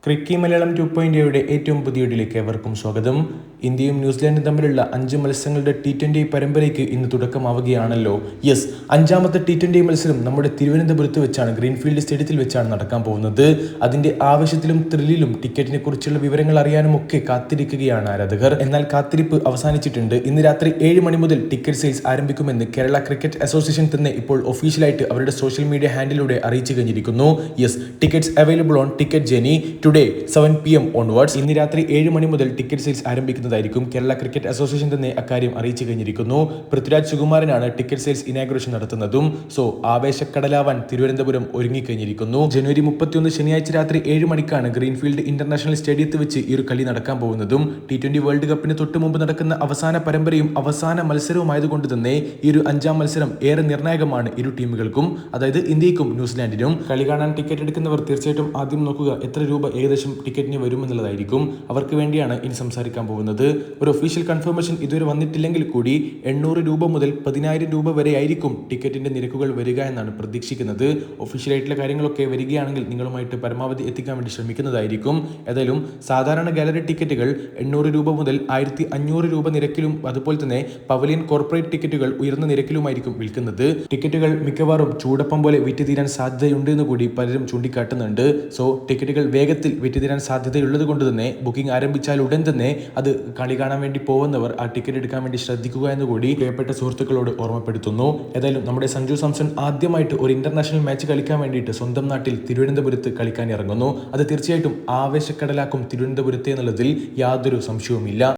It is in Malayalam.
ക്രിക്കി മലയാളം 2.0യുടെ ഏറ്റവും പുതിയ വീഡിയോയിലേക്ക് ഏവർക്കും സ്വാഗതം. ഇന്ത്യയും ന്യൂസിലാൻഡും തമ്മിലുള്ള 5 മത്സരങ്ങളുടെ T20 പരമ്പരയ്ക്ക് ഇന്ന് തുടക്കമാവുകയാണല്ലോ. യെസ്, 5ാമത്തെ T20 മത്സരം നമ്മുടെ തിരുവനന്തപുരത്ത് വെച്ചാണ്, ഗ്രീൻഫീൽഡ് സ്റ്റേഡിയത്തിൽ വെച്ചാണ് നടക്കാൻ പോകുന്നത്. അതിന്റെ ആവേശത്തിലും ത്രില്ലിലും ടിക്കറ്റിനെ കുറിച്ചുള്ള വിവരങ്ങൾ അറിയാനും ഒക്കെ കാത്തിരിക്കുകയാണ് ആരാധകർ. എന്നാൽ കാത്തിരിപ്പ് അവസാനിച്ചിട്ടുണ്ട്. ഇന്ന് രാത്രി 7 മണി മുതൽ ടിക്കറ്റ് സെയിൽസ് ആരംഭിക്കുമെന്ന് കേരള ക്രിക്കറ്റ് അസോസിയേഷൻ തന്നെ ഇപ്പോൾ ഒഫീഷ്യലായിട്ട് അവരുടെ സോഷ്യൽ മീഡിയ ഹാൻഡിലൂടെ അറിയിച്ചു കഴിഞ്ഞിരിക്കുന്നു. Yes, tickets available on ticket genie today 7 PM onwards. ഇന്ന് രാത്രി 7 മണി മുതൽ ടിക്കറ്റ് സെയിൽസ് ആരംഭിക്കുന്നതായിരിക്കും. കേരള ക്രിക്കറ്റ് അസോസിയേഷൻ തന്നെ അക്കാര്യം അറിയിച്ചു കഴിഞ്ഞിരിക്കുന്നു. പൃഥ്വിരാജ് സുകുമാരനാണ് ടിക്കറ്റ് സെയിൽസ് ഇനാഗുറേഷൻ നടത്തുന്നതും. സോ ആവേശക്കടലാവാൻ തിരുവനന്തപുരം ഒരുങ്ങിക്കഴിഞ്ഞിരിക്കുന്നു. ജനുവരി 31 ശനിയാഴ്ച രാത്രി 7 മണിക്കാണ് ഗ്രീൻഫീൽഡ് ഇന്റർനാഷണൽ സ്റ്റേഡിയത്തിൽ വെച്ച് ഈ ഒരു കളി നടക്കാൻ പോകുന്നതും. T20 വേൾഡ് കപ്പിന് തൊട്ട് മുമ്പ് നടക്കുന്ന അവസാന പരമ്പരയും അവസാന മത്സരവുമായതുകൊണ്ട് തന്നെ ഈ ഒരു 5ാം മത്സരം ഏറെ നിർണായകമാണ് ഇരു ടീമുകൾക്കും, അതായത് ഇന്ത്യക്കും ന്യൂസിലാൻഡിനും. കളി കാണാൻ ടിക്കറ്റ് എടുക്കുന്നവർ തീർച്ചയായിട്ടും ആദ്യം നോക്കുക എത്ര രൂപ ഏകദേശം ടിക്കറ്റിന് വരുമെന്നുള്ളതായിരിക്കും. അവർക്ക് വേണ്ടിയാണ് ഇനി സംസാരിക്കാൻ പോകുന്നത്. ഒരു ഒഫീഷ്യൽ കൺഫർമേഷൻ ഇതുവരെ വന്നിട്ടില്ലെങ്കിൽ കൂടി 800 രൂപ മുതൽ 10,000 രൂപ വരെ ആയിരിക്കും ടിക്കറ്റിന്റെ നിരക്കുകൾ വരിക എന്നാണ് പ്രതീക്ഷിക്കുന്നത്. ഒഫീഷ്യലായിട്ടുള്ള കാര്യങ്ങളൊക്കെ വരികയാണെങ്കിൽ നിങ്ങളുമായിട്ട് പരമാവധി എത്തിക്കാൻ വേണ്ടി ശ്രമിക്കുന്നതായിരിക്കും. ഏതായാലും സാധാരണ ഗാലറി ടിക്കറ്റുകൾ 800 രൂപ മുതൽ 1,500 രൂപ നിരക്കിലും, അതുപോലെ തന്നെ പവലിയൻ കോർപ്പറേറ്റ് ടിക്കറ്റുകൾ ഉയർന്ന നിരക്കിലുമായിരിക്കും വിൽക്കുന്നത്. ടിക്കറ്റുകൾ മിക്കവാറും ചൂടപ്പം പോലെ വിറ്റുതീരാൻ സാധ്യതയുണ്ട് എന്ന് കൂടി പലരും ചൂണ്ടിക്കാട്ടുന്നുണ്ട്. സോ ടിക്കറ്റുകൾ വേഗത്തിൽ വിറ്റുതീരാൻ സാധ്യതയുള്ളത് കൊണ്ട് തന്നെ ബുക്കിംഗ് ആരംഭിച്ചാൽ ഉടൻ തന്നെ അത് കളി കാണാൻ വേണ്ടി പോകുന്നവർ ആ ടിക്കറ്റ് എടുക്കാൻ വേണ്ടി ശ്രദ്ധിക്കുക എന്നുകൂടി പ്രിയപ്പെട്ട സുഹൃത്തുക്കളോട് ഓർമ്മപ്പെടുത്തുന്നു. ഏതായാലും നമ്മുടെ സഞ്ജു സാംസൺ ആദ്യമായിട്ട് ഒരു ഇന്റർനാഷണൽ മാച്ച് കളിക്കാൻ വേണ്ടിയിട്ട് സ്വന്തം നാട്ടിൽ തിരുവനന്തപുരത്ത് കളിക്കാൻ ഇറങ്ങുന്നു. അത് തീർച്ചയായിട്ടും ആവേശക്കടലാക്കും തിരുവനന്തപുരത്തെ എന്നുള്ളതിൽ യാതൊരു സംശയവുമില്ല.